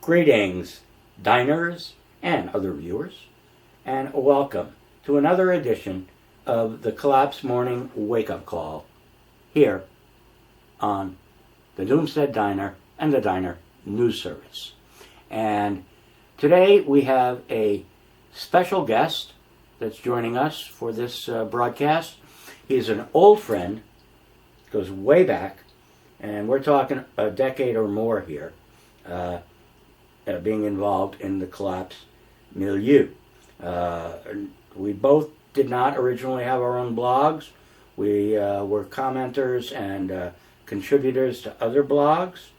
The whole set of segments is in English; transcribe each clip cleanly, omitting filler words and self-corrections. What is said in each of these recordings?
Greetings, diners and other viewers, and welcome to another edition of the Collapse Morning Wake Up Call here on the Doomstead Diner and the Diner News Service. And today we have a special guest that's joining us for this broadcast. He's an old friend, goes way back, and we're talking a decade or more here. Being involved in the collapse milieu. We both did not originally have our own blogs. We were commenters and contributors to other blogs,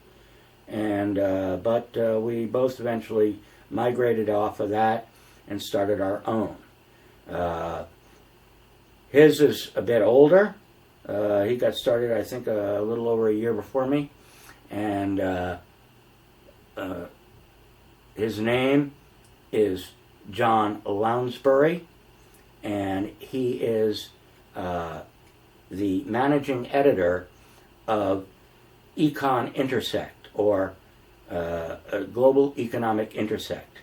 and but we both eventually migrated off of that and started our own. His is a bit older. He got started, I think, a little over a year before me, and his name is John Lounsbury, and he is the managing editor of Econ Intersect, or Global Economic Intersect,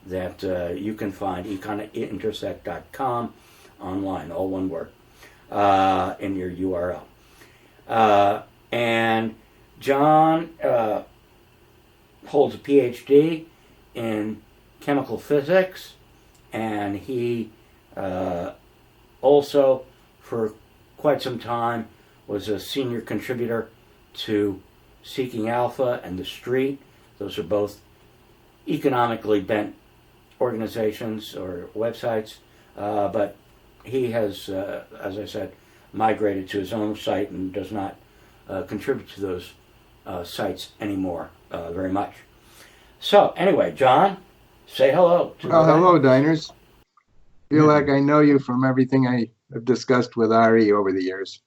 that you can find, econintersect.com, online, all one word, in your URL. And John holds a Ph.D. in chemical physics, and he also, for quite some time, was a senior contributor to Seeking Alpha and The Street. Those are both economically bent organizations or websites, but he has, as I said, migrated to his own site and does not contribute to those sites anymore very much. So, anyway, John, say hello. Hello, diners. Feel like I know you from everything I have discussed with Ari over the years.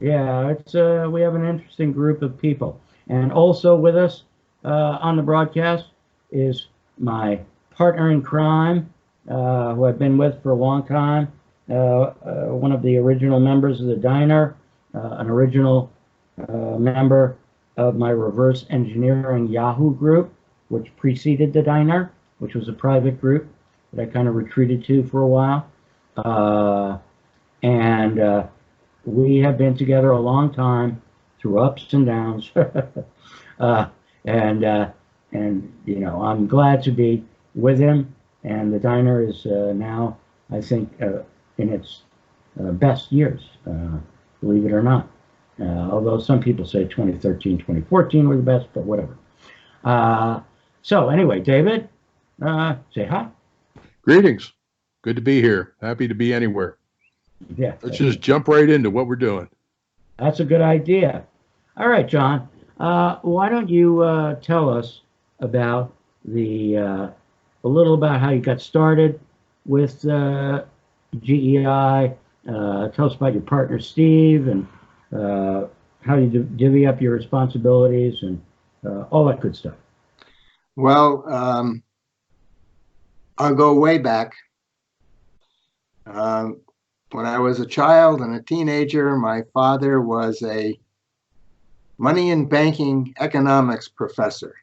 Yeah, it's we have an interesting group of people. And also with us on the broadcast is my partner in crime, who I've been with for a long time, one of the original members of the Diner, an original member of my reverse engineering Yahoo group, which preceded the Diner, which was a private group that I kind of retreated to for a while. And we have been together a long time through ups and downs. And you know, I'm glad to be with him. And the Diner is now, I think, in its best years, believe it or not. Although some people say 2013, 2014 were the best, but whatever. So anyway, David, say hi. Greetings. Good to be here. Happy to be anywhere. Yeah. Let's just jump right into what we're doing. That's a good idea. All right, John. Why don't you tell us about a little about how you got started with GEI. Tell us about your partner, Steve, and how you divvy up your responsibilities and all that good stuff. Well, I'll go way back. When I was a child and a teenager, my father was a money and banking economics professor.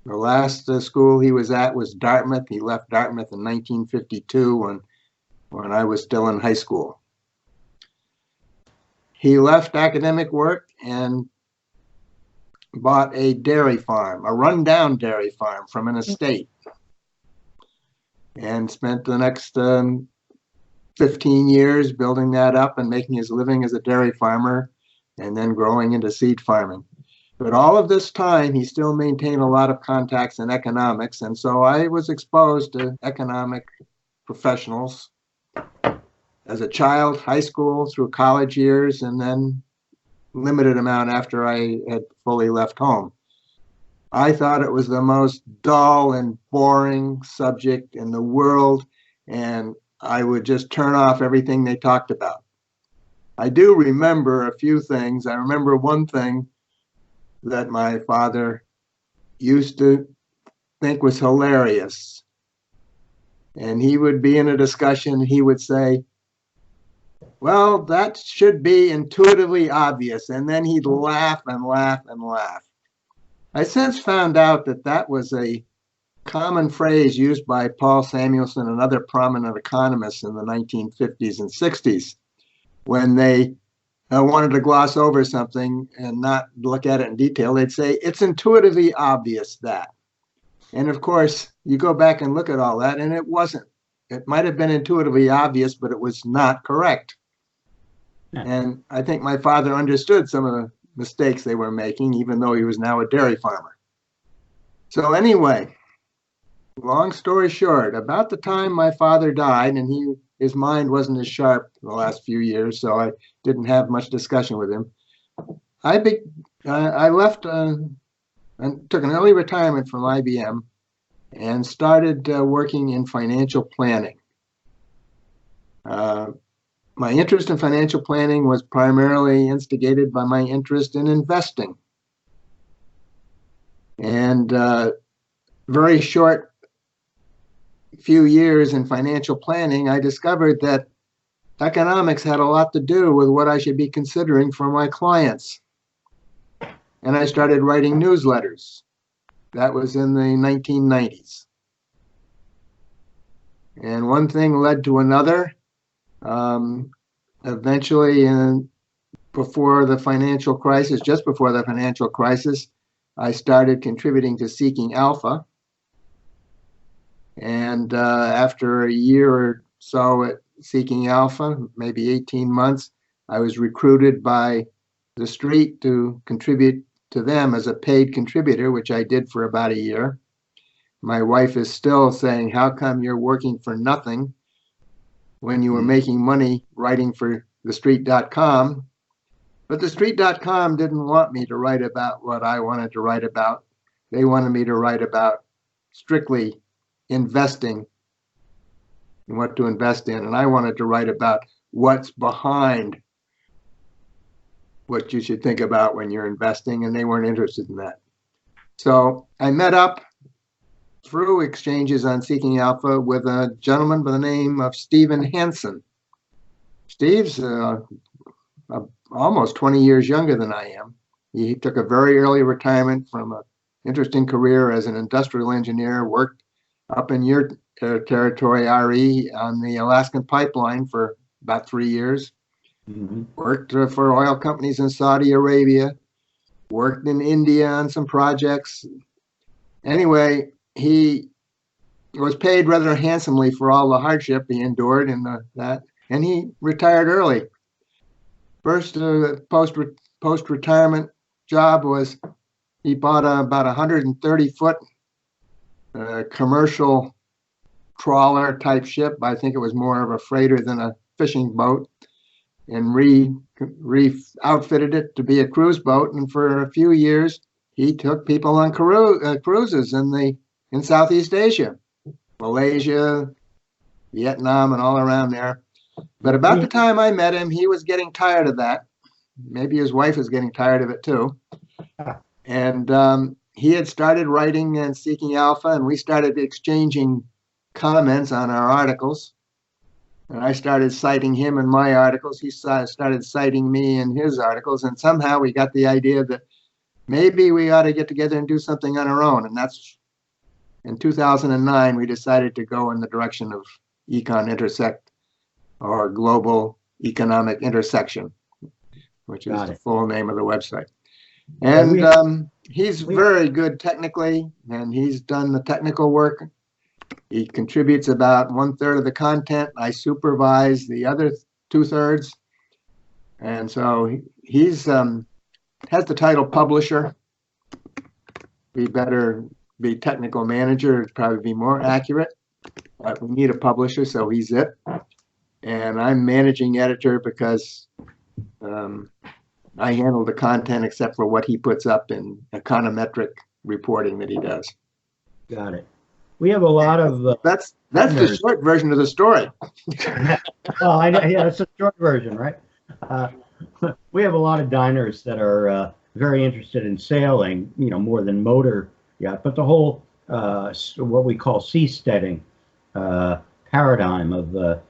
The last school he was at was Dartmouth. He left Dartmouth in 1952 when I was still in high school. He left academic work and bought a dairy farm, a rundown dairy farm from an estate, and spent the next 15 years building that up and making his living as a dairy farmer, and then growing into seed farming. But all of this time, he still maintained a lot of contacts in economics, and so I was exposed to economic professionals as a child, high school, through college years, and then limited amount after I had fully left home. I thought it was the most dull and boring subject in the world, and I would just turn off everything they talked about. I do remember a few things. I remember one thing that my father used to think was hilarious. And he would be in a discussion, he would say, well, that should be intuitively obvious. And then he'd laugh and laugh and laugh. I since found out that that was a common phrase used by Paul Samuelson and other prominent economists in the 1950s and 60s when they wanted to gloss over something and not look at it in detail. They'd say, it's intuitively obvious that. And of course, you go back and look at all that, and it wasn't. It might have been intuitively obvious, but it was not correct. Yeah. And I think my father understood some of the mistakes they were making, even though he was now a dairy farmer. So anyway, long story short, about the time my father died, and his mind wasn't as sharp the last few years, so I didn't have much discussion with him. I left and took an early retirement from IBM and started working in financial planning. My interest in financial planning was primarily instigated by my interest in investing. And very short few years in financial planning, I discovered that economics had a lot to do with what I should be considering for my clients. And I started writing newsletters. That was in the 1990s. And one thing led to another. Eventually, before the financial crisis, just before the financial crisis, I started contributing to Seeking Alpha. And after a year or so at Seeking Alpha, maybe 18 months, I was recruited by the street to contribute to them as a paid contributor, which I did for about a year. My wife is still saying, how come you're working for nothing when you were making money writing for thestreet.com? But thestreet.com didn't want me to write about what I wanted to write about. They wanted me to write about strictly investing and what to invest in. And I wanted to write about what's behind what you should think about when you're investing, and they weren't interested in that. So I met up through exchanges on Seeking Alpha with a gentleman by the name of Stephen Hansen. Steve's almost 20 years younger than I am. He took a very early retirement from an interesting career as an industrial engineer, worked up in your territory, RE, on the Alaskan pipeline for about 3 years. Mm-hmm. Worked for oil companies in Saudi Arabia, worked in India on some projects. Anyway, he was paid rather handsomely for all the hardship he endured in that, and he retired early. First post-retirement job was he bought about 130-foot commercial trawler type ship. I think it was more of a freighter than a fishing boat, and outfitted it to be a cruise boat. And for a few years, he took people on cruises in Southeast Asia, Malaysia, Vietnam, and all around there. But about the time I met him, he was getting tired of that. Maybe his wife was getting tired of it too. And he had started writing and Seeking Alpha, and we started exchanging comments on our articles. And I started citing him in my articles. He started citing me in his articles. And somehow we got the idea that maybe we ought to get together and do something on our own. And that's in 2009, we decided to go in the direction of Econ Intersect, or Global Economic Intersection, which is the full name of the website. And he's very good technically, and he's done the technical work. He contributes about 1/3 of the content. I supervise the other 2/3. And so he's has the title publisher. We better be technical manager, it'd probably be more accurate. But we need a publisher, so he's it. And I'm managing editor because I handle the content except for what he puts up in econometric reporting that he does. Got it. We have a lot of that's the short version of the story. Well, yeah, that's a short version, right? We have a lot of diners that are very interested in sailing, more than motor yacht, but the whole what we call seasteading paradigm of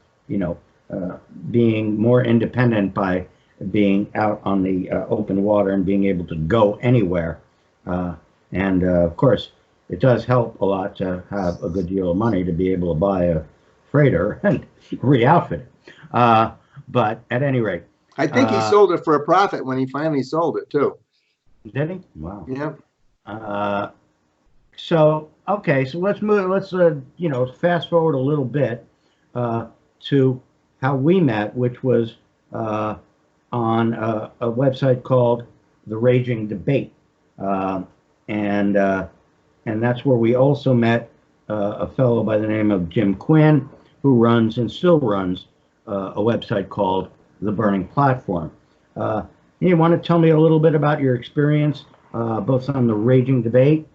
being more independent by being out on the open water and being able to go anywhere. And of course, it does help a lot to have a good deal of money to be able to buy a freighter and re-outfit it. But at any rate, I think he sold it for a profit when he finally sold it too. did he? Wow. Yeah. So okay, so let's move. Let's fast forward a little bit to how we met, which was on a website called The Raging Debate, and that's where we also met a fellow by the name of Jim Quinn, who runs and still runs a website called The Burning Platform. You want to tell me a little bit about your experience, both on The Raging Debate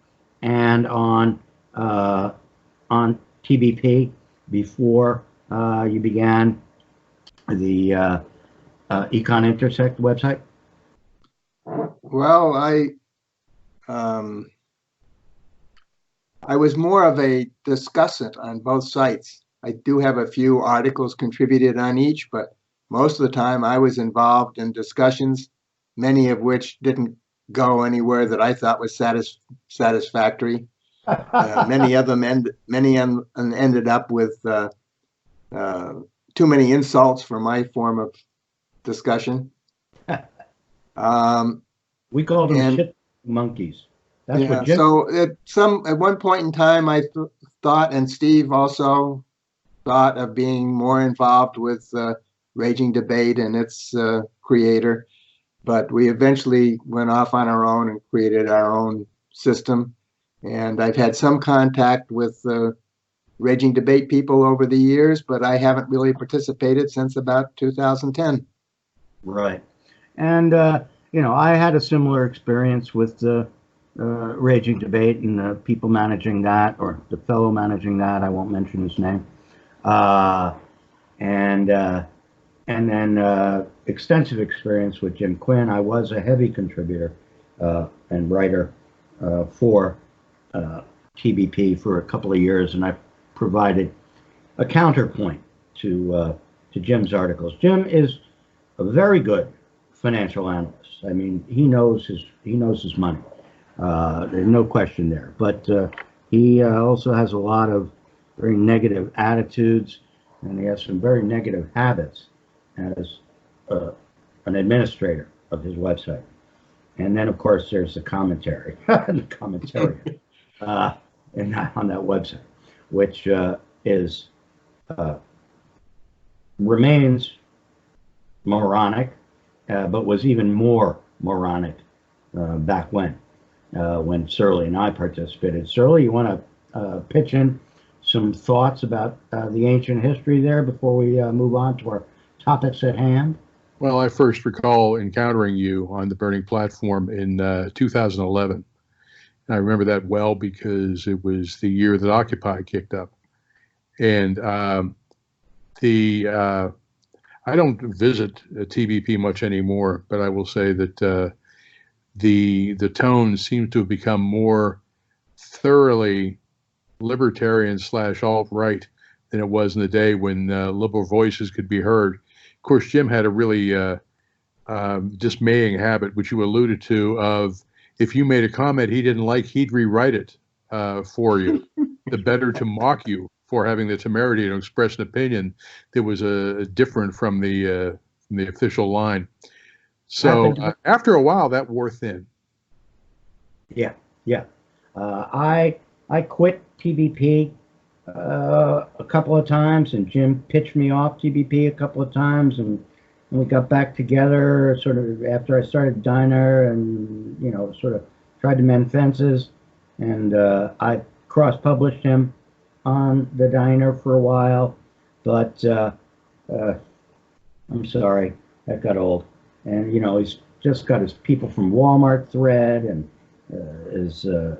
and on TBP before you began the Econ Intersect website? Well, I was more of a discussant on both sites. I do have a few articles contributed on each, but most of the time I was involved in discussions, many of which didn't go anywhere that I thought was satisfactory. Many of them ended up with too many insults for my form of discussion. We called them shit monkeys. That's yeah. what Jim. So at one point in time, I thought, and Steve also thought of being more involved with Raging Debate and its creator, but we eventually went off on our own and created our own system. And I've had some contact with Raging Debate people over the years, but I haven't really participated since about 2010. Right. And, I had a similar experience with the Raging Debate and the people managing that, or the fellow managing that. I won't mention his name. And then extensive experience with Jim Quinn. I was a heavy contributor and writer for TBP for a couple of years, and I provided a counterpoint to Jim's articles. Jim is a very good financial analyst. I mean, he knows his money. There's no question there. But he also has a lot of very negative attitudes, and he has some very negative habits as an administrator of his website. And then, of course, there's the commentary, on that website, which remains moronic, but was even more moronic back when Surly and I participated. Surly, you want to pitch in some thoughts about the ancient history there before we move on to our topics at hand? Well, I first recall encountering you on the Burning Platform in 2011. And I remember that well because it was the year that Occupy kicked up. And I don't visit TBP much anymore, but I will say that the tone seems to have become more thoroughly libertarian / alt-right than it was in the day when liberal voices could be heard. Of course, Jim had a really dismaying habit, which you alluded to, of if you made a comment he didn't like, he'd rewrite it for you, the better to mock you for having the temerity to express an opinion that was different from the official line. So after a while, that wore thin. Yeah. I quit TBP a couple of times, and Jim pitched me off TBP a couple of times, and we got back together sort of after I started Diner, and sort of tried to mend fences, and I cross-published him on the Diner for a while, but I'm sorry, that got old. And he's just got his People from Walmart thread, and his the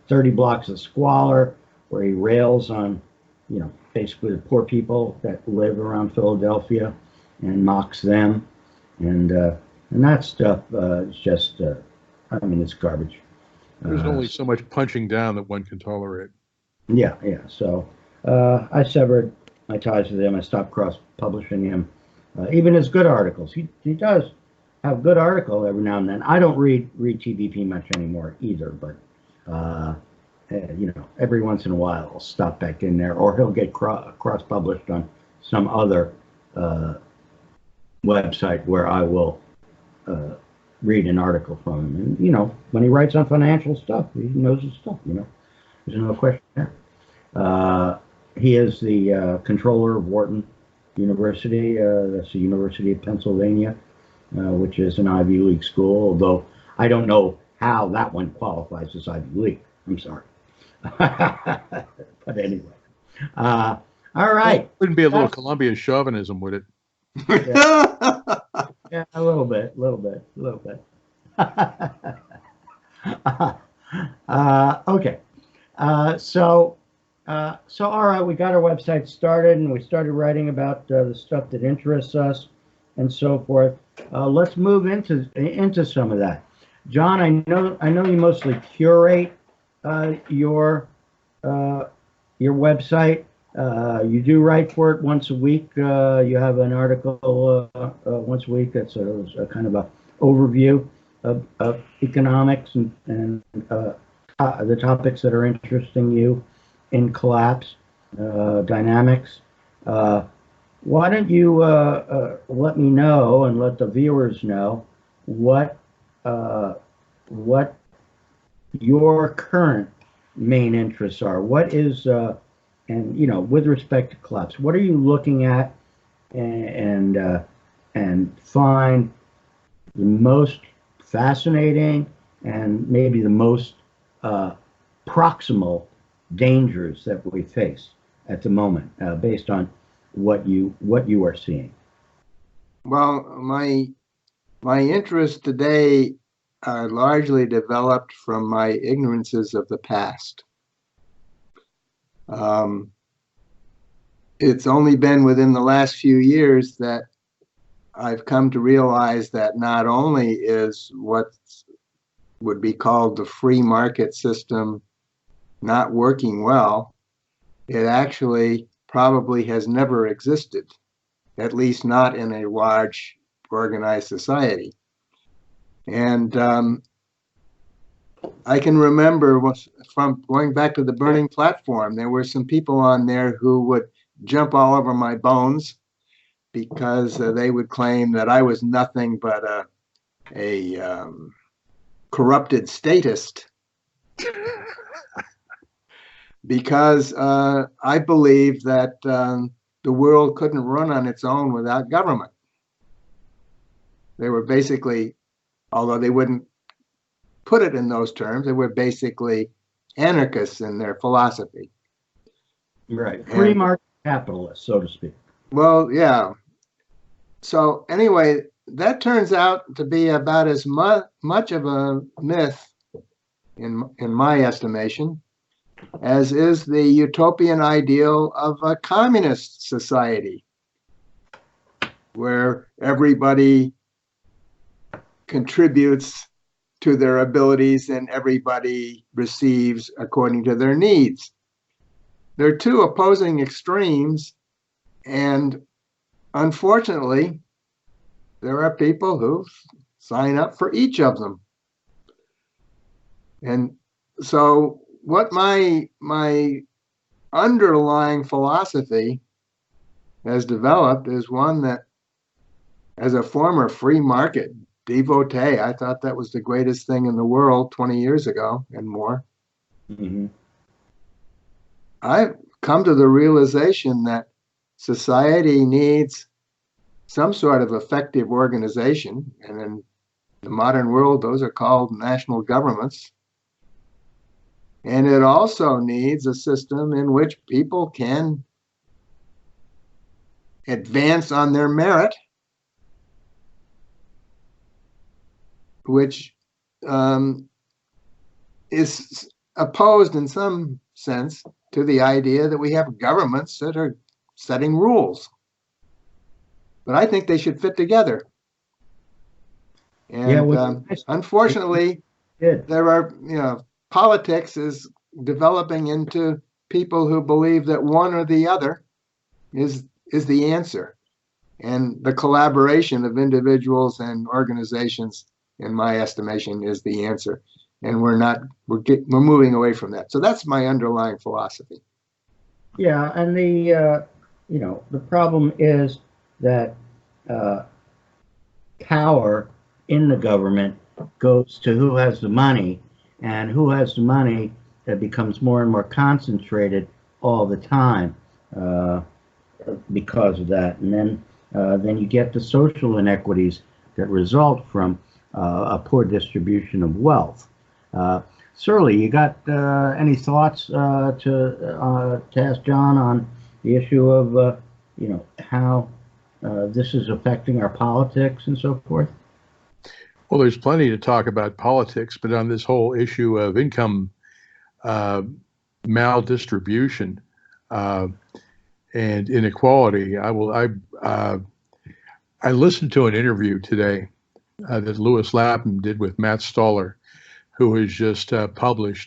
30 Blocks of Squalor, where he rails on basically the poor people that live around Philadelphia and mocks them, and that stuff is just it's garbage. There's only so much punching down that one can tolerate. Yeah. So I severed my ties with him. I stopped cross-publishing him. Even his good articles. He does have good article every now and then. I don't read TBP much anymore either, but Every once in a while I'll stop back in there, or he'll get cross-published on some other website where I will read an article from him. And, when he writes on financial stuff, he knows his stuff, There's no question there. He is the controller of Wharton University. That's the University of Pennsylvania, which is an Ivy League school, although I don't know how that one qualifies as Ivy League. I'm sorry. But anyway. All right. It wouldn't be a little Columbia chauvinism, would it? Yeah, a little bit. Okay. So all right, we got our website started, and we started writing about the stuff that interests us, and so forth. Let's move into some of that. John, I know you mostly curate your website. You do write for it once a week. You have an article once a week that's a kind of a overview of economics and the topics that are interesting you in collapse dynamics. Why don't you let me know and let the viewers know what your current main interests are? What is and with respect to collapse, what are you looking at and find the most fascinating and maybe the most proximal dangers that we face at the moment, based on what you are seeing? Well, my interests today are largely developed from my ignorances of the past. It's only been within the last few years that I've come to realize that not only is what would be called the free market system not working well, it actually probably has never existed, at least not in a large organized society. And I can remember from going back to the burning platform, there were some people on there who would jump all over my bones because they would claim that I was nothing but a corrupted statist, because I believe that the world couldn't run on its own without government. They were basically, although they wouldn't put it in those terms, they were basically anarchists in their philosophy. Right. Free market capitalists, so to speak. Well, yeah. So anyway, that turns out to be about as much of a myth, in my estimation, as is the utopian ideal of a communist society, where everybody contributes to their abilities and everybody receives according to their needs. There are two opposing extremes, and unfortunately, there are people who sign up for each of them. And so what my underlying philosophy has developed is one that, as a former free market devotee, I thought that was the greatest thing in the world 20 years ago and more. Mm-hmm. I've come to the realization that society needs some sort of effective organization, and in the modern world, those are called national governments. And it also needs a system in which people can advance on their merit, which is opposed in some sense to the idea that we have governments that are setting rules. But I think they should fit together. And unfortunately, there are, politics is developing into people who believe that one or the other is the answer. And the collaboration of individuals and organizations, in my estimation, is the answer. and we're moving away from that. So that's my underlying philosophy. Yeah, and the problem is that power in the government goes to who has the money, and who has the money that becomes more and more concentrated all the time because of that. And then you get the social inequities that result from a poor distribution of wealth. Surly, you got any thoughts to ask John on the issue of how this is affecting our politics and so forth? Well, there's plenty to talk about politics, but on this whole issue of income maldistribution and inequality, I listened to an interview today that Lewis Lapham did with Matt Stoller, who has just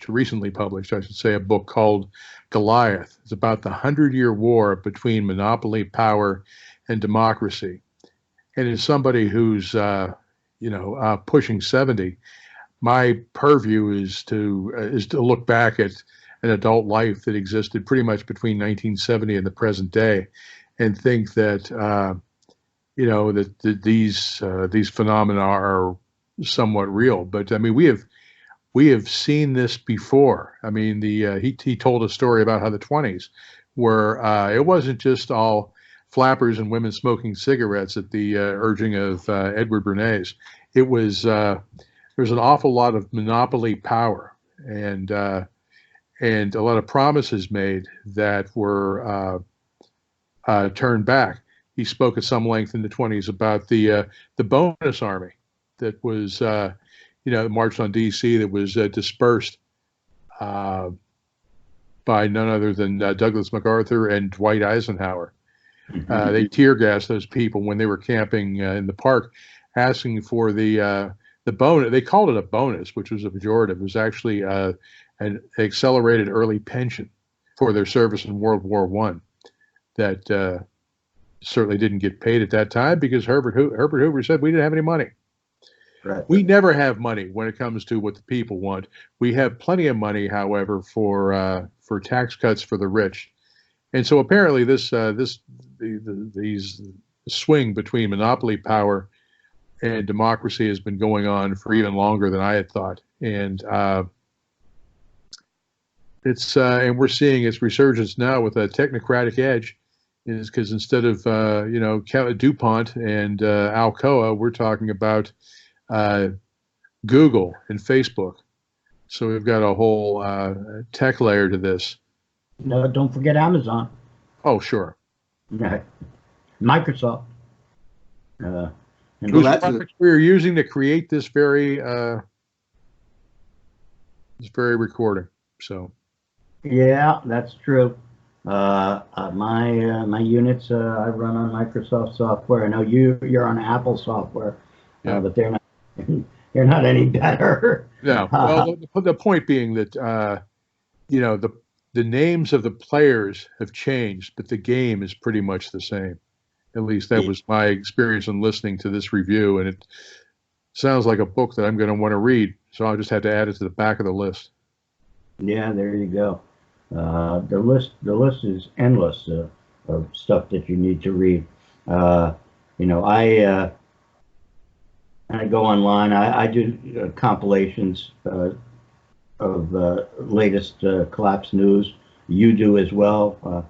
recently published, I should say, a book called Goliath. It's about the 100-year war between monopoly power and democracy. And as somebody who's pushing 70, my purview is to look back at an adult life that existed pretty much between 1970 and the present day, and think that these phenomena are somewhat real. But I mean, we have seen this before. I mean, he told a story about how the 20s were it wasn't just all flappers and women smoking cigarettes at the urging of Edward Bernays. It was there's an awful lot of monopoly power and a lot of promises made that were turned back. He spoke at some length in the 20s about the bonus army that was marched on D.C. that was dispersed by none other than Douglas MacArthur and Dwight Eisenhower. They tear gassed those people when they were camping in the park, asking for the bonus. They called it a bonus, which was a pejorative. It was actually an accelerated early pension for their service in World War I that certainly didn't get paid at that time because Herbert Hoover said we didn't have any money. Right. We never have money when it comes to what the people want. We have plenty of money, however, for tax cuts for the rich. And so apparently these swing between monopoly power and democracy has been going on for even longer than I had thought. And and we're seeing its resurgence now with a technocratic edge, is because instead of DuPont and Alcoa, we're talking about Google and Facebook. So we've got a whole tech layer to this. No, don't forget Amazon. Oh, sure. Microsoft. Whose products we are using to create this very recording. So. Yeah, that's true. My units I run on Microsoft software. I know you're on Apple software, but they're not any better. No. Well, the point being that the names of the players have changed, but the game is pretty much the same. At least that was my experience in listening to this review, and it sounds like a book that I'm going to want to read. So I'll just have to add it to the back of the list. Yeah, there you go. The list is endless of stuff that you need to read. I go online. I do compilations of latest collapse news. You do as well.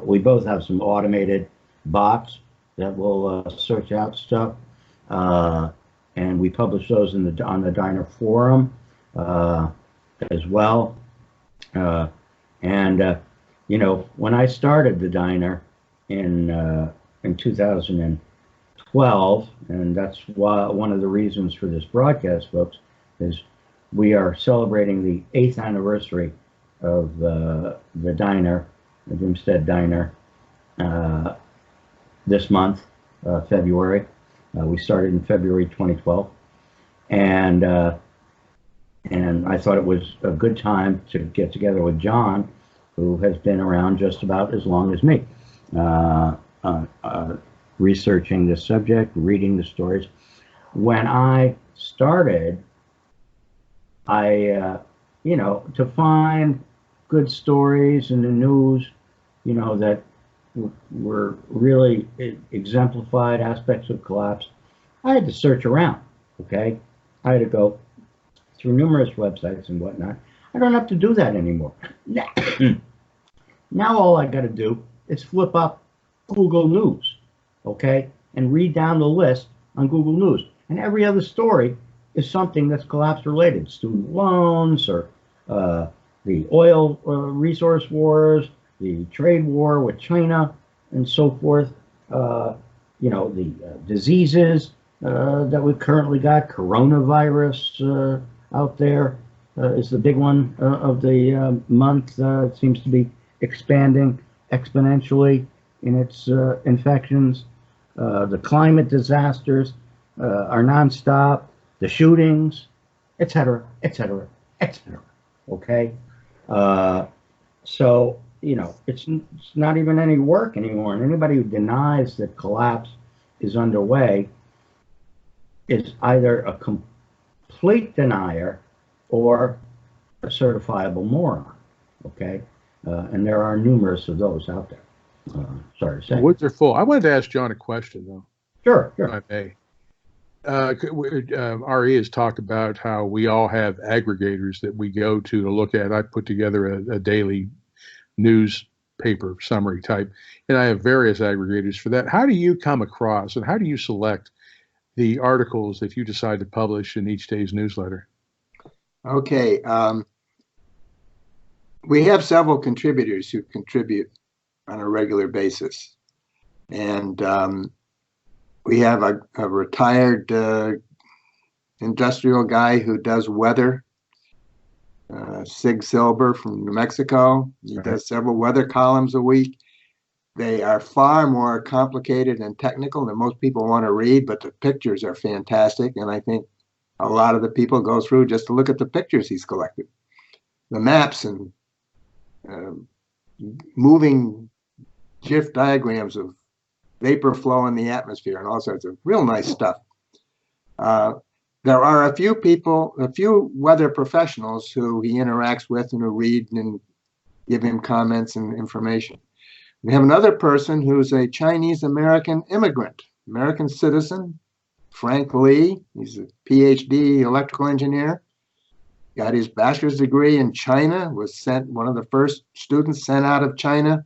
We both have some automated bots that will search out stuff, and we publish those on the Diner forum as well. When I started the Diner in 2012, and that's why one of the reasons for this broadcast, folks, is we are celebrating the 8th anniversary of the Diner, the Doomstead Diner, this month, February. We started in February 2012, and I thought it was a good time to get together with John, who has been around just about as long as me, researching this subject, reading the stories. When I started, to find good stories in the news, that were really exemplified aspects of collapse, I had to search around. Okay, I had to go through numerous websites and whatnot. I don't have to do that anymore. Now all I got to do is flip up Google News, okay, and read down the list on Google News. And every other story is something that's collapse related: student loans, or the oil resource wars, the trade war with China, and so forth. The diseases that we've currently got. Coronavirus out there is the big one of the month. It seems to be expanding exponentially in its infections. The climate disasters are nonstop. The shootings, etc., etc., etc. Okay, so it's not even any work anymore, and anybody who denies that collapse is underway is either a complete denier or a certifiable moron. Okay, and there are numerous of those out there. Sorry to say. Woods are full. I wanted to ask John a question, though. Sure. If I may. RE has talked about how we all have aggregators that we go to look at. I put together a daily newspaper summary type, and I have various aggregators for that. How do you come across, and how do you select the articles that you decide to publish in each day's newsletter? Okay. We have several contributors who contribute on a regular basis. And we have a retired industrial guy who does weather, Sig Silber from New Mexico. He does several weather columns a week. They are far more complicated and technical than most people want to read, but the pictures are fantastic. And I think a lot of the people go through just to look at the pictures he's collected. The maps and moving GIF diagrams of vapor flow in the atmosphere and all sorts of real nice stuff. There are a few weather professionals who he interacts with and who read and give him comments and information. We have another person who's a Chinese-American immigrant, American citizen, Frank Lee. He's a Ph.D. electrical engineer. Got his bachelor's degree in China, was one of the first students sent out of China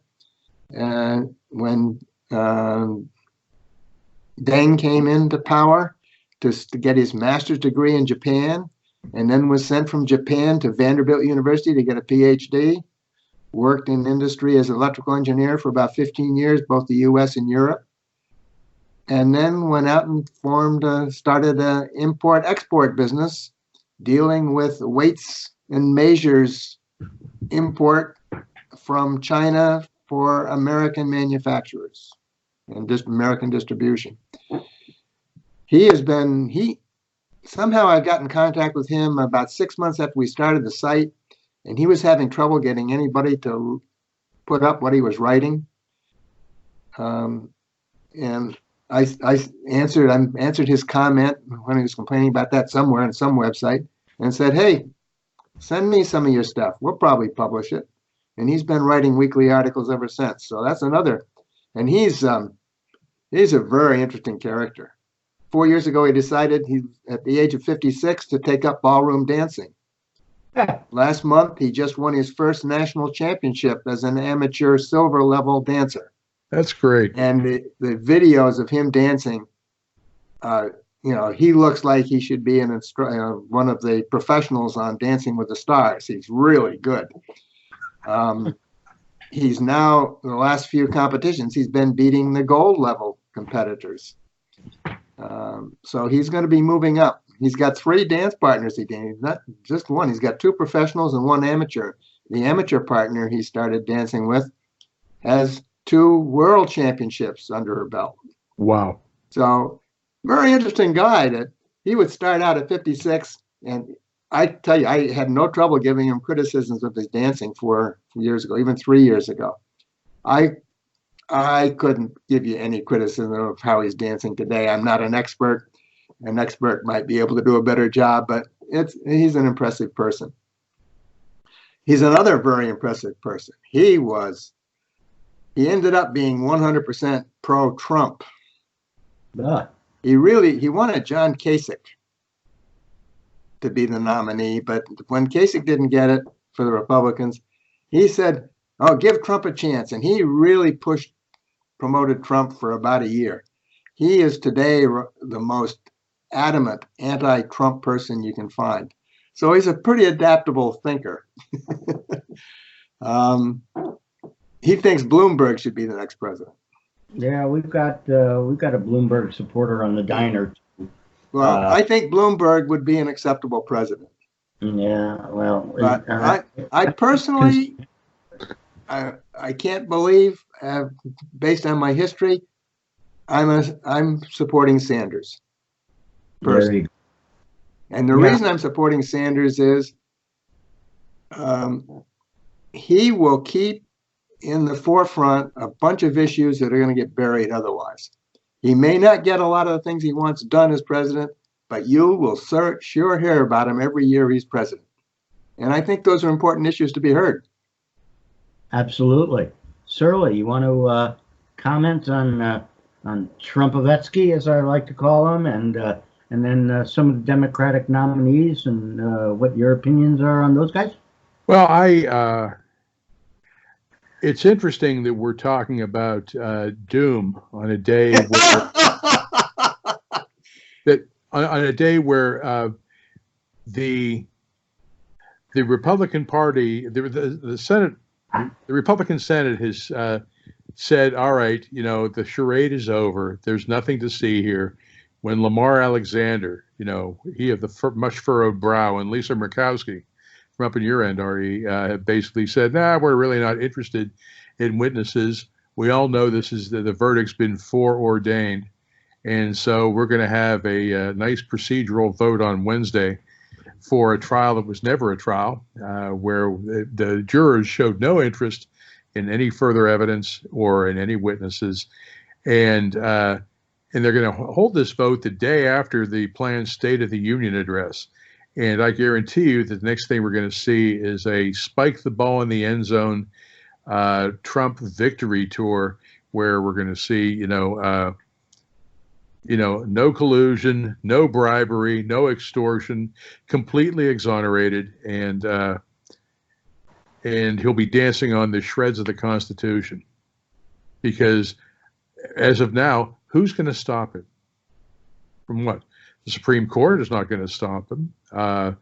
when Deng came into power to get his master's degree in Japan, and then was sent from Japan to Vanderbilt University to get a Ph.D. Worked in industry as an electrical engineer for about 15 years, both the U.S. and Europe, and then went out and started an import-export business dealing with weights and measures import from China for American manufacturers and just American distribution. Somehow I got in contact with him about 6 months after we started the site, and he was having trouble getting anybody to put up what he was writing. And I answered his comment when he was complaining about that somewhere on some website, and said, "Hey, send me some of your stuff. We'll probably publish it." And he's been writing weekly articles ever since. So that's another. And he's a very interesting character. 4 years ago, he decided at the age of 56 to take up ballroom dancing. Last month, he just won his first national championship as an amateur silver level dancer. That's great. And the videos of him dancing, he looks like he should be one of the professionals on Dancing with the Stars. He's really good. He's now, in the last few competitions, he's been beating the gold level competitors. So he's going to be moving up. He's got 3 dance partners again. Not just one. He's got 2 professionals and 1 amateur. The amateur partner he started dancing with has 2 world championships under her belt. Wow. So very interesting guy. That he would start out at 56, and I tell you, I had no trouble giving him criticisms of his dancing 4 years ago, even 3 years ago. I couldn't give you any criticism of how he's dancing today. I'm not an expert. An expert might be able to do a better job, but he's an impressive person. He's another very impressive person. He ended up being 100% pro-Trump. He wanted John Kasich to be the nominee, but when Kasich didn't get it for the Republicans, he said, "Oh, give Trump a chance," and he really promoted Trump for about a year. He is today the most adamant anti-Trump person you can find. So he's a pretty adaptable thinker. He thinks Bloomberg should be the next president. Yeah, we've got a Bloomberg supporter on the diner. Well, I think Bloomberg would be an acceptable president. Yeah, well, but I personally, I can't believe, based on my history, I'm supporting Sanders. Personally. And the reason I'm supporting Sanders is he will keep in the forefront a bunch of issues that are going to get buried otherwise. He may not get a lot of the things he wants done as president, but you will sure hear about him every year he's president. And I think those are important issues to be heard. Absolutely. Surly, you want to comment on Trumpovetsky, as I like to call him, and then some of the Democratic nominees and what your opinions are on those guys? Well, it's interesting that we're talking about doom on a day where the Republican Party, the Senate, the Republican Senate has said, all right, the charade is over. There's nothing to see here. When Lamar Alexander, he of the much furrowed brow, and Lisa Murkowski from up in your end, Ari, have basically said, nah, we're really not interested in witnesses. We all know this is the verdict's been foreordained. And so we're going to have a nice procedural vote on Wednesday for a trial that was never a trial, where the jurors showed no interest in any further evidence or in any witnesses. And they're going to hold this vote the day after the planned State of the Union address. And I guarantee you that the next thing we're going to see is a spike the ball in the end zone Trump victory tour, where we're going to see, no collusion, no bribery, no extortion, completely exonerated, and he'll be dancing on the shreds of the Constitution. Because as of now, who's going to stop it? From what? The Supreme Court is not going to stop him. The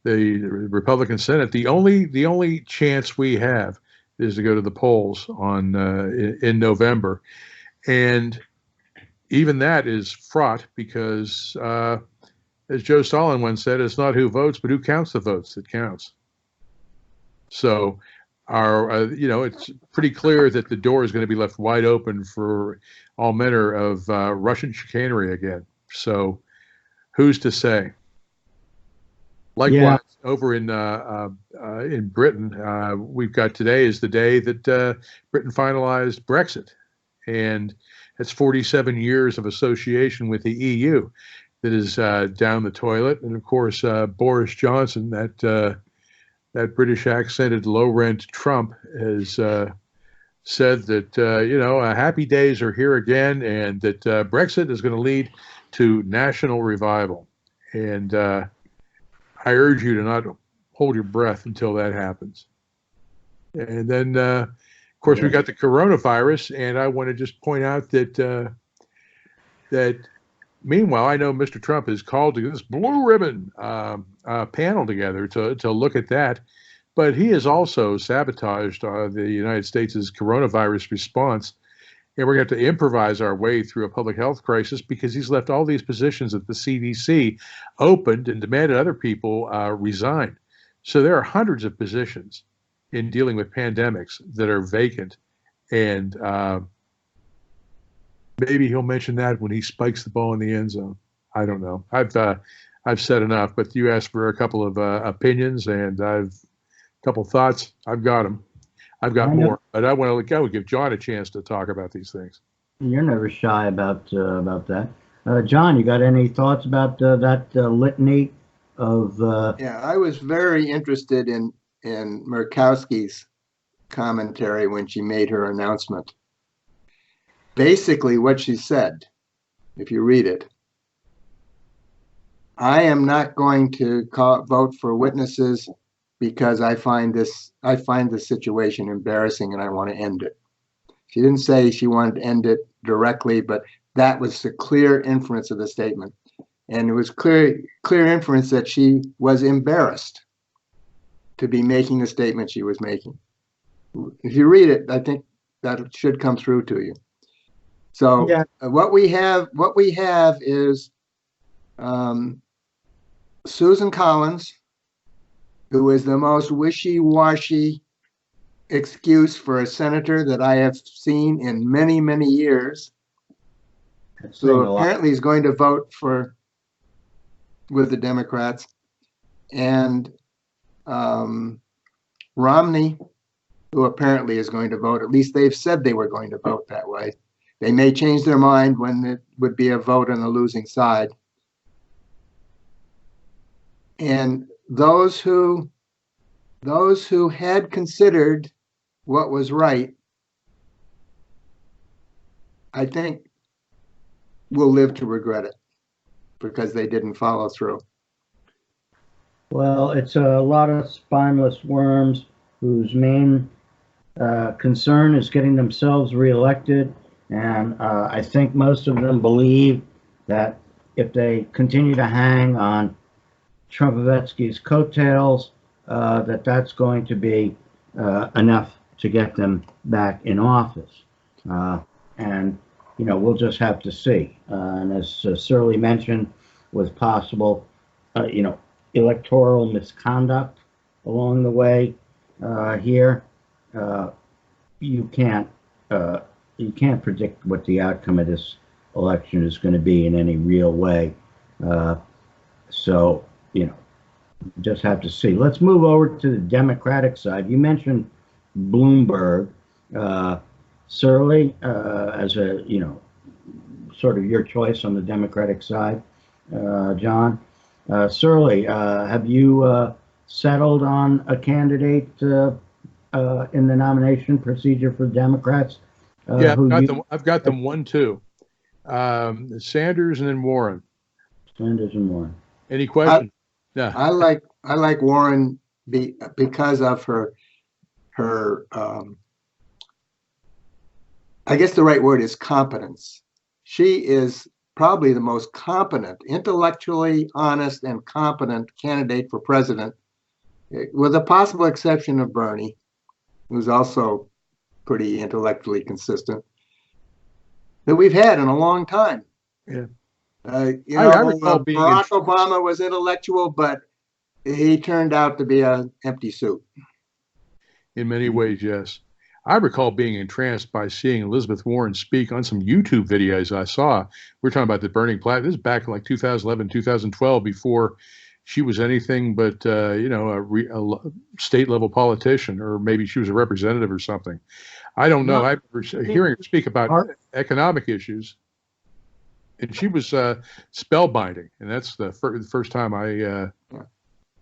Republican Senate, the only chance we have is to go to the polls in November, and even that is fraught because, as Joe Stalin once said, it's not who votes, but who counts the votes that counts. So, it's pretty clear that the door is going to be left wide open for all manner of Russian chicanery again. So, who's to say? Likewise, over in Britain, we've got today is the day that Britain finalized Brexit, and that's 47 years of association with the EU that is down the toilet. And of course, Boris Johnson, that British accented low-rent Trump, has said that happy days are here again, and that Brexit is going to lead to national revival. And I urge you to not hold your breath until that happens. And then, of course, we got the coronavirus, and I want to just point out that meanwhile, I know Mr. Trump has called to this blue ribbon panel together to look at that, but he has also sabotaged the United States' coronavirus response. And we're going to have to improvise our way through a public health crisis because he's left all these positions at the CDC opened and demanded other people resign. So there are hundreds of positions in dealing with pandemics that are vacant. And maybe he'll mention that when he spikes the ball in the end zone. I don't know. I've said enough, but you asked for a couple of opinions and a couple thoughts. I've got them. I've got more, but I would give John a chance to talk about these things. You're never shy about that. John, you got any thoughts about that litany Yeah, I was very interested in Murkowski's commentary when she made her announcement. Basically, what she said, if you read it, I am not going to vote for witnesses because I find this situation embarrassing and I want to end it. She didn't say she wanted to end it directly, but that was the clear inference of the statement. And it was clear inference that she was embarrassed to be making the statement she was making. If you read it, I think that should come through to you. So Yeah. what we have is Susan Collins, who is the most wishy-washy excuse for a senator that I have seen in many, many years, who apparently is going to vote with the Democrats, and Romney, who apparently is going to vote. At least they've said they were going to vote that way. They may change their mind when it would be a vote on the losing side. And those who had considered what was right, I think will live to regret it because they didn't follow through. Well, it's a lot of spineless worms whose main concern is getting themselves reelected. And I think most of them believe that if they continue to hang on Trumpevetsky's coattails, that's going to be enough to get them back in office. And, we'll just have to see. And as Surly mentioned, with possible, electoral misconduct along the way here, you can't predict what the outcome of this election is going to be in any real way. So, just have to see. Let's move over to the Democratic side. You mentioned Bloomberg, Surly, as a, sort of your choice on the Democratic side, John. Surly, have you settled on a candidate in the nomination procedure for Democrats? Yeah, I've got them 1-2. Sanders and then Warren. Sanders and Warren. Any questions? Yeah. I like Warren because of her I guess the right word is competence. She is probably the most competent, intellectually honest and competent candidate for president, with a possible exception of Bernie, who's also pretty intellectually consistent, that we've had in a long time. Yeah. Barack Obama was intellectual, but he turned out to be an empty suit. In many ways, yes. I recall being entranced by seeing Elizabeth Warren speak on some YouTube videos I saw. We're talking about the burning platform. This is back in like 2011, 2012, before she was anything but, a state level politician, or maybe she was a representative or something. I don't know. I remember hearing her speak about economic issues, and she was spellbinding. And that's the first time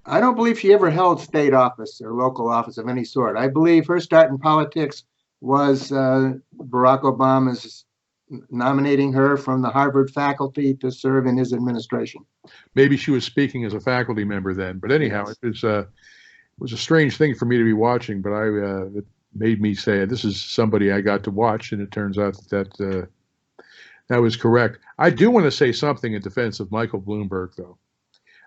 I don't believe she ever held state office or local office of any sort. I believe her start in politics was Barack Obama's nominating her from the Harvard faculty to serve in his administration. Maybe she was speaking as a faculty member then. But anyhow, yes. It was a strange thing for me to be watching, but it made me say, this is somebody I got to watch, and it turns out that was correct. I do want to say something in defense of Michael Bloomberg, though.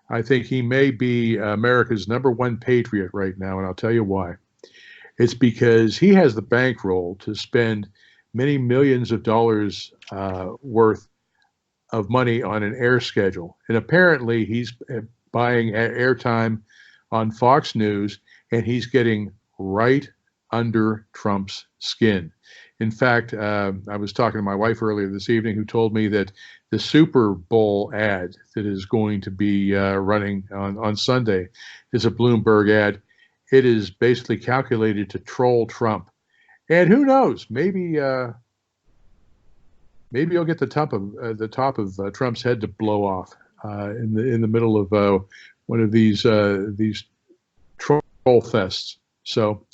I think he may be America's #1 patriot right now, and I'll tell you why. It's because he has the bankroll to spend many millions of dollars worth of money on an air schedule. And apparently he's buying airtime on Fox News, and he's getting right under Trump's skin. In fact, I was talking to my wife earlier this evening, who told me that the Super Bowl ad that is going to be running on Sunday is a Bloomberg ad. It is basically calculated to troll Trump. And who knows, maybe you'll get the top of Trump's head to blow off in the middle of one of these troll fests. So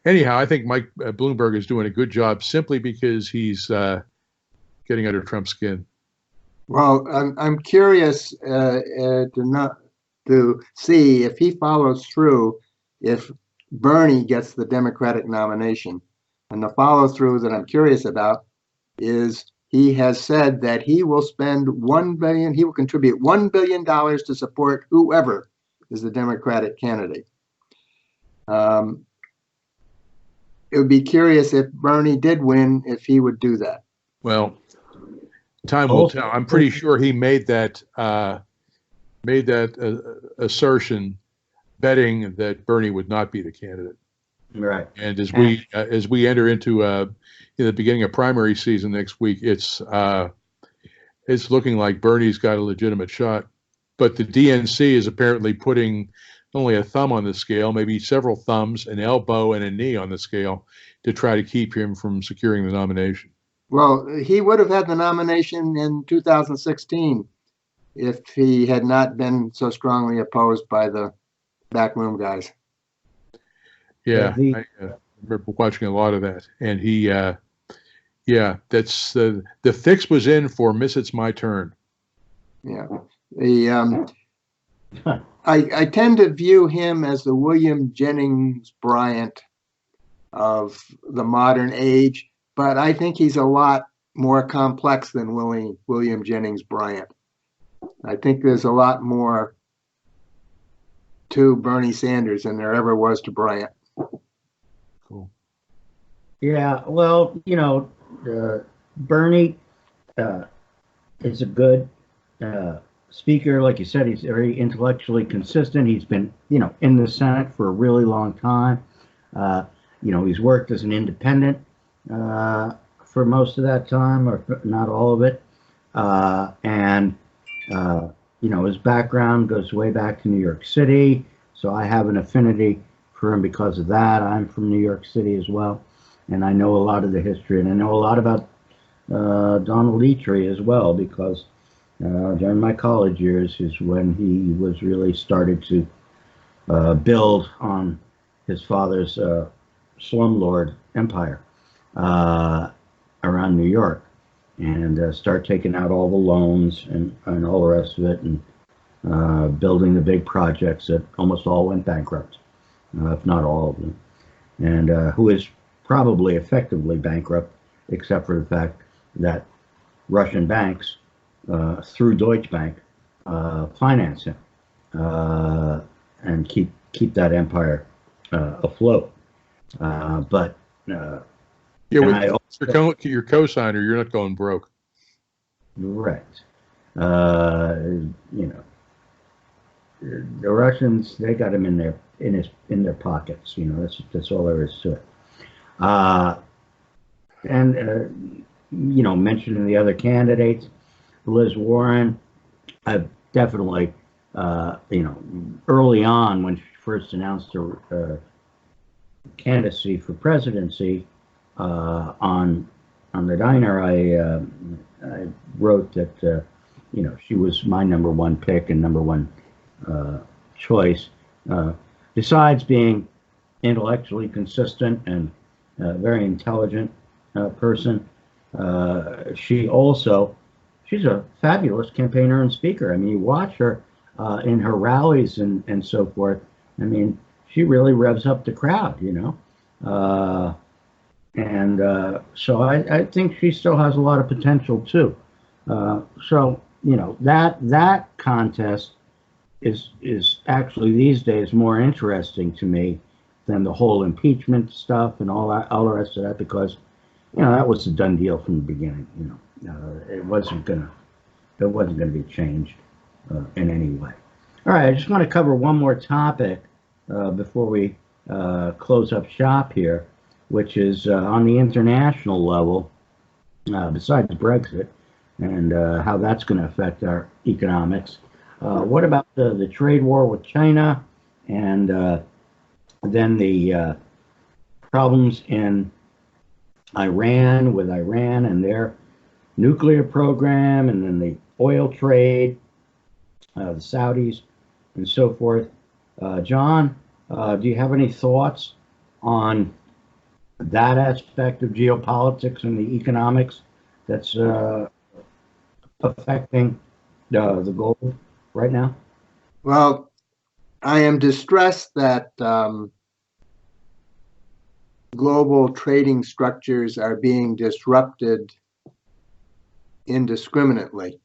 anyhow, I think Mike Bloomberg is doing a good job simply because he's getting under Trump's skin. Well, I'm curious to see if he follows through if Bernie gets the Democratic nomination. And the follow through that I'm curious about is he has said that he will spend $1 billion, he will contribute $1 billion to support whoever is the Democratic candidate. It would be curious if Bernie did win, if he would do that. Well, time will tell. I'm pretty sure he made that assertion, betting that Bernie would not be the candidate. Right. And as we enter into the beginning of primary season next week, it's looking like Bernie's got a legitimate shot. But the DNC is apparently putting not only a thumb on the scale, maybe several thumbs, an elbow, and a knee on the scale to try to keep him from securing the nomination. Well, he would have had the nomination in 2016 if he had not been so strongly opposed by the backroom guys. Yeah, I remember watching a lot of that, and he, that's the fix was in for Miss It's My Turn. Yeah, I tend to view him as the William Jennings Bryant of the modern age, but I think he's a lot more complex than William Jennings Bryant. I think there's a lot more to Bernie Sanders than there ever was to Bryant. Cool. Yeah, well, Bernie is a good speaker. Like you said, he's very intellectually consistent. He's been, in the Senate for a really long time. He's worked as an independent for most of that time, or not all of it. His background goes way back to New York City. So I have an affinity for him because of that. I'm from New York City as well. And I know a lot of the history, and I know a lot about Donald Eitrie as well, because during my college years is when he was really started to build on his father's slumlord empire around New York, and start taking out all the loans and all the rest of it, and building the big projects that almost all went bankrupt, if not all of them, and who is probably effectively bankrupt, except for the fact that Russian banks, through Deutsche Bank, finance him and keep that empire afloat. But with your co-signer, you're not going broke. Right. The Russians, they got him in their pockets. That's all there is to it. Mentioning the other candidates, Liz Warren, I've definitely, early on when she first announced her candidacy for presidency, on the diner, I wrote that she was my number one pick and number one choice. Besides being intellectually consistent and a very intelligent person, she's a fabulous campaigner and speaker. I mean, you watch her in her rallies and so forth. I mean, she really revs up the crowd, so I think she still has a lot of potential too. That contest is actually these days more interesting to me than the whole impeachment stuff and all the rest of that, because that was a done deal from the beginning. It wasn't gonna be changed in any way. All right, I just want to cover one more topic before we close up shop here, which is on the international level, besides Brexit and how that's going to affect our economics. What about the trade war with China, and then the problems in Iran with Iran and their nuclear program, and then the oil trade, the Saudis and so forth. John, do you have any thoughts on that aspect of geopolitics and the economics that's affecting the gold right now? Well, I am distressed that global trading structures are being disrupted indiscriminately.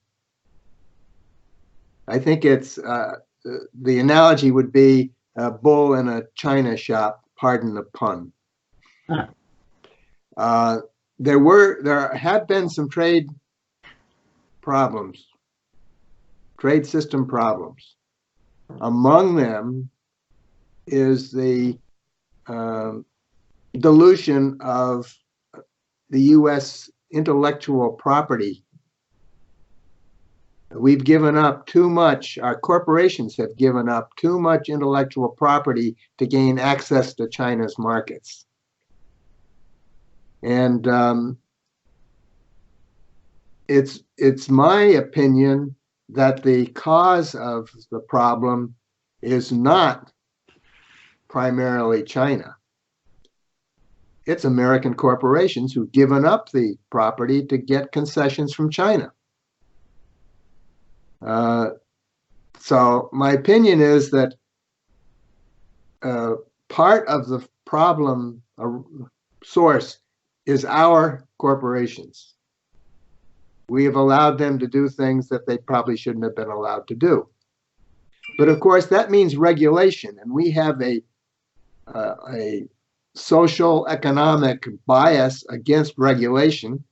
I think it's the analogy would be a bull in a china shop, pardon the pun. Huh. There have been some trade problems, trade system problems. Among them is the dilution of the U.S. intellectual property. We've given up too much, our corporations have given up too much intellectual property to gain access to China's markets. And it's my opinion that the cause of the problem is not primarily China. It's American corporations who've given up the property to get concessions from China. So my opinion is that part of the problem source is our corporations. We have allowed them to do things that they probably shouldn't have been allowed to do. But of course, that means regulation, and we have a social economic bias against regulation,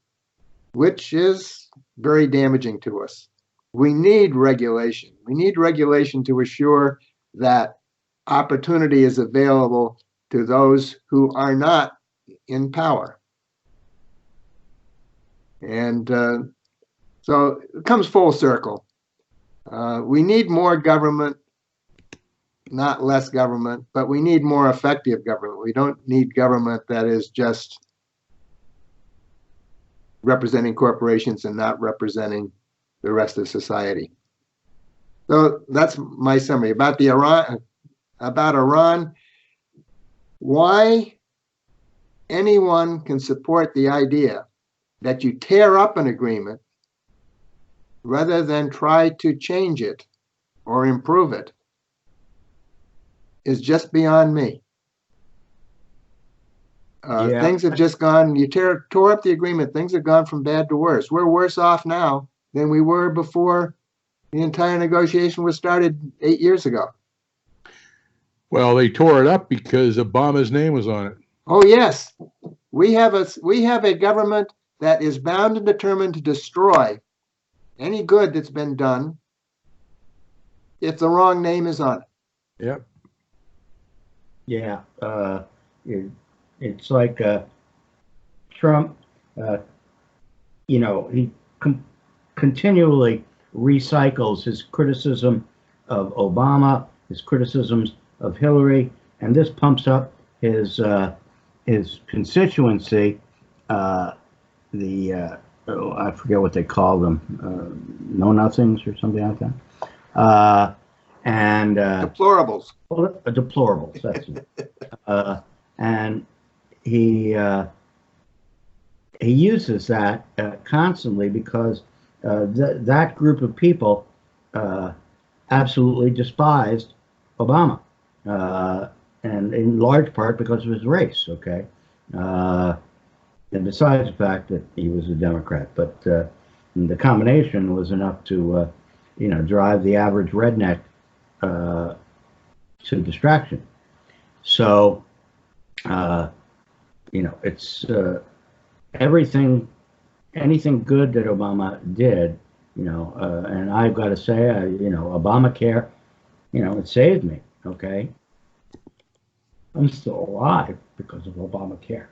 which is very damaging to us. We need regulation. We need regulation to assure that opportunity is available to those who are not in power. And so it comes full circle. We need more government, not less government, but we need more effective government. We don't need government that is just representing corporations and not representing the rest of society. So that's my summary about Iran. Why anyone can support the idea that you tear up an agreement rather than try to change it or improve it is just beyond me. Things have just gone, you tore up the agreement, things have gone from bad to worse. We're worse off now than we were before the entire negotiation was started 8 years ago. Well, they tore it up because Obama's name was on it. Oh yes, we have a government that is bound and determined to destroy any good that's been done if the wrong name is on it. Yep. Yeah, it's like Trump. He continually recycles his criticism of Obama, his criticisms of Hillary, and this pumps up his constituency. I forget what they call them, know nothings or something like that. And deplorables. Well, deplorables. That's it. And he uses that constantly because that group of people absolutely despised Obama, and in large part because of his race. Okay, and besides the fact that he was a Democrat, but the combination was enough to drive the average redneck to distraction. So, it's anything good that Obama did, and I've got to say, Obamacare, it saved me. Okay, I'm still alive because of Obamacare.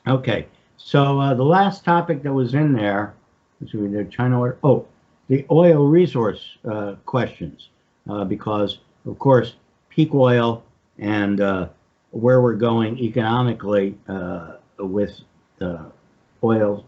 Okay, so the last topic that was in there, the oil resource questions, because of course peak oil and where we're going economically with oil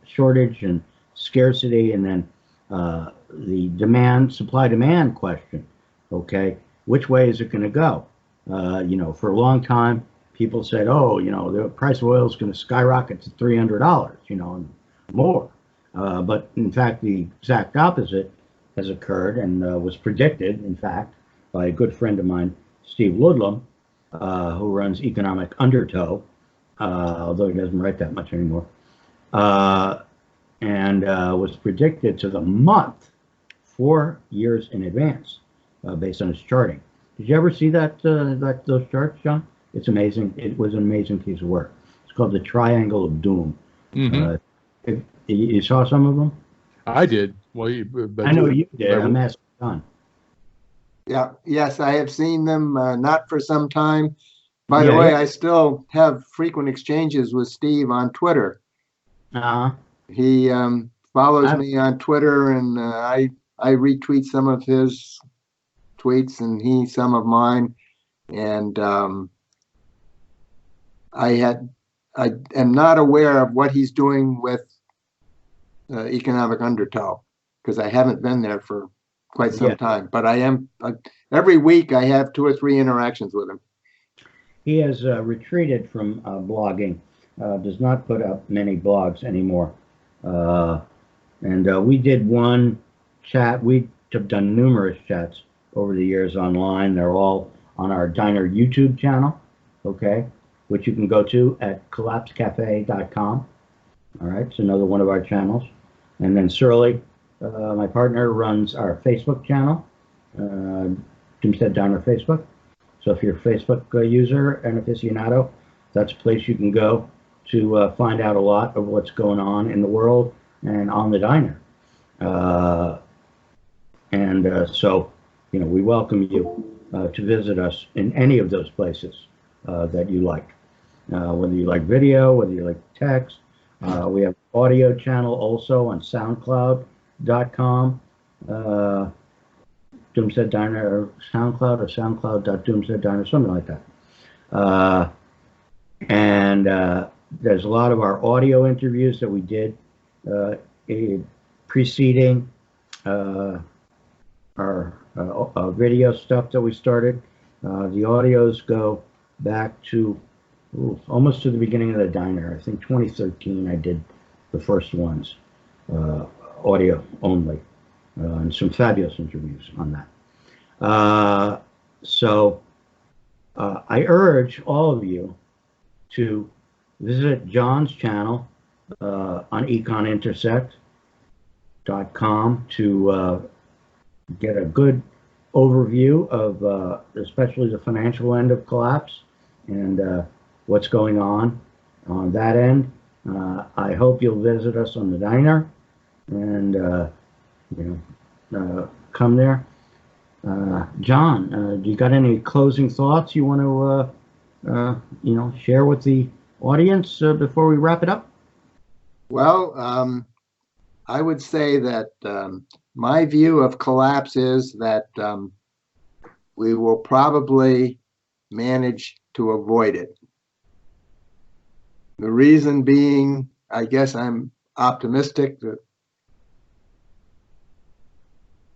shortage and scarcity, and then the demand, supply-demand question. Okay, which way is it going to go? For a long time, people said, "Oh, the price of oil is going to skyrocket to $300, and more." But in fact, the exact opposite has occurred and was predicted, in fact, by a good friend of mine, Steve Ludlam, who runs Economic Undertow, although he doesn't write that much anymore, and was predicted to the month 4 years in advance, based on his charting. Did you ever see those charts, John? It's amazing. It was an amazing piece of work. It's called the Triangle of Doom. You saw some of them? I did. Well, I know you did. I'm asking John. Yeah, yes, I have seen them, not for some time. By the way, I still have frequent exchanges with Steve on Twitter. He follows me on Twitter, and I retweet some of his tweets, and he some of mine. And I am not aware of what he's doing with Economic Undertow, because I haven't been there for quite some time. But I am every week. I have 2 or 3 interactions with him. He has retreated from blogging. Does not put up many blogs anymore. And we did one chat. We have done numerous chats over the years online. They're all on our Diner YouTube channel, okay, which you can go to at collapsecafe.com. All right, it's another one of our channels. And then Surly, my partner, runs our Facebook channel, Doomstead Diner Facebook. So if you're a Facebook user and aficionado, that's a place you can go to find out a lot of what's going on in the world and on the diner. So, we welcome you to visit us in any of those places that you like. Whether you like video, whether you like text. We have audio channel also on SoundCloud.com. Doomstead Diner, or SoundCloud, or SoundCloud.doomsteaddiner, something like that. And there's a lot of our audio interviews that we did preceding our video stuff that we started. The audios go back to almost to the beginning of the diner. I think 2013 I did the first ones, audio only, and some fabulous interviews on that. So I urge all of you to visit John's channel on econintersect.com to get a good overview of especially the financial end of collapse and what's going on that end. I hope you'll visit us on the diner and come there. John, do you got any closing thoughts you want to share with the audience before we wrap it up? Well, I would say that my view of collapse is that we will probably manage to avoid it. The reason being, I guess I'm optimistic that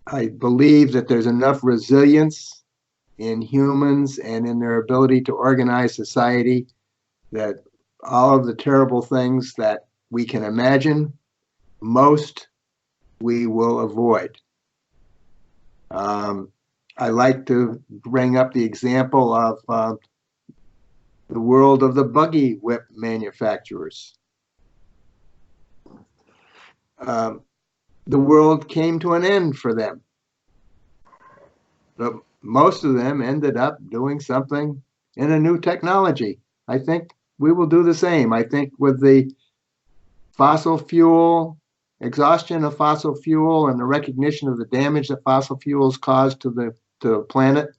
I believe that there's enough resilience in humans and in their ability to organize society that all of the terrible things that we can imagine, most we will avoid. I like to bring up the example of the world of the buggy whip manufacturers. The world came to an end for them. But most of them ended up doing something in a new technology. I think we will do the same. I think with the fossil fuel, exhaustion of fossil fuel, and the recognition of the damage that fossil fuels cause to the planet,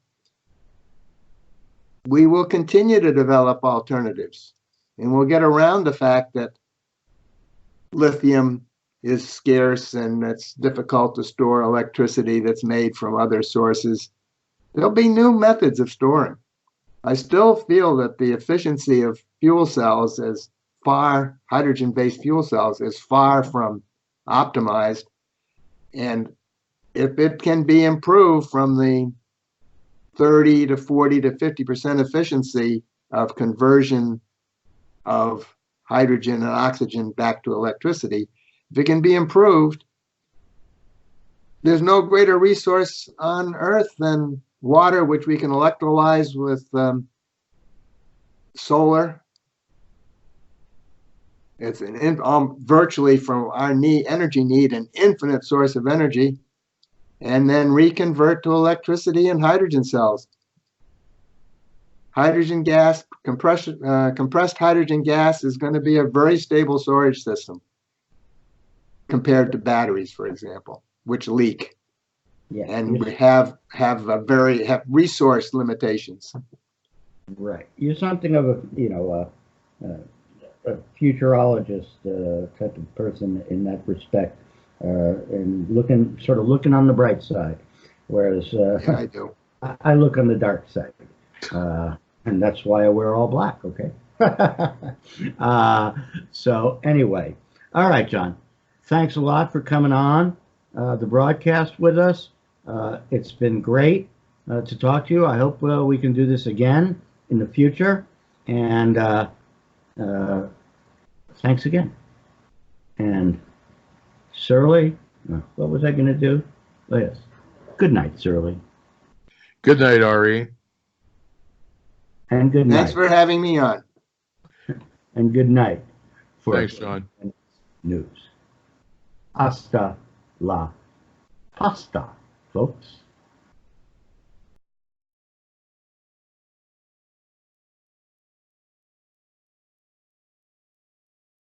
we will continue to develop alternatives. And we'll get around the fact that lithium is scarce and it's difficult to store electricity that's made from other sources. There'll be new methods of storing. I still feel that the efficiency of fuel cells hydrogen-based fuel cells is far from optimized. And if it can be improved from the 30 to 40 to 50% efficiency of conversion of hydrogen and oxygen back to electricity, if it can be improved, there's no greater resource on Earth than water, which we can electrolyze with solar. It's virtually from our energy need, an infinite source of energy, and then reconvert to electricity and hydrogen cells. Hydrogen gas, compressed hydrogen gas is going to be a very stable storage system compared to batteries, for example, which leak. Yeah. And we have resource limitations. Right. You're something of a futurologist type of person in that respect, and looking on the bright side, whereas Yeah, I do. I look on the dark side, and that's why I wear all black. Okay. So anyway, all right, John. Thanks a lot for coming on the broadcast with us. It's been great to talk to you. I hope we can do this again in the future. And thanks again. And Surly, what was I going to do? Oh, yes. Good night, Surly. Good night, Ari. And good night. Thanks for having me on. And good night. Thanks, John. News. Hasta la pasta, folks.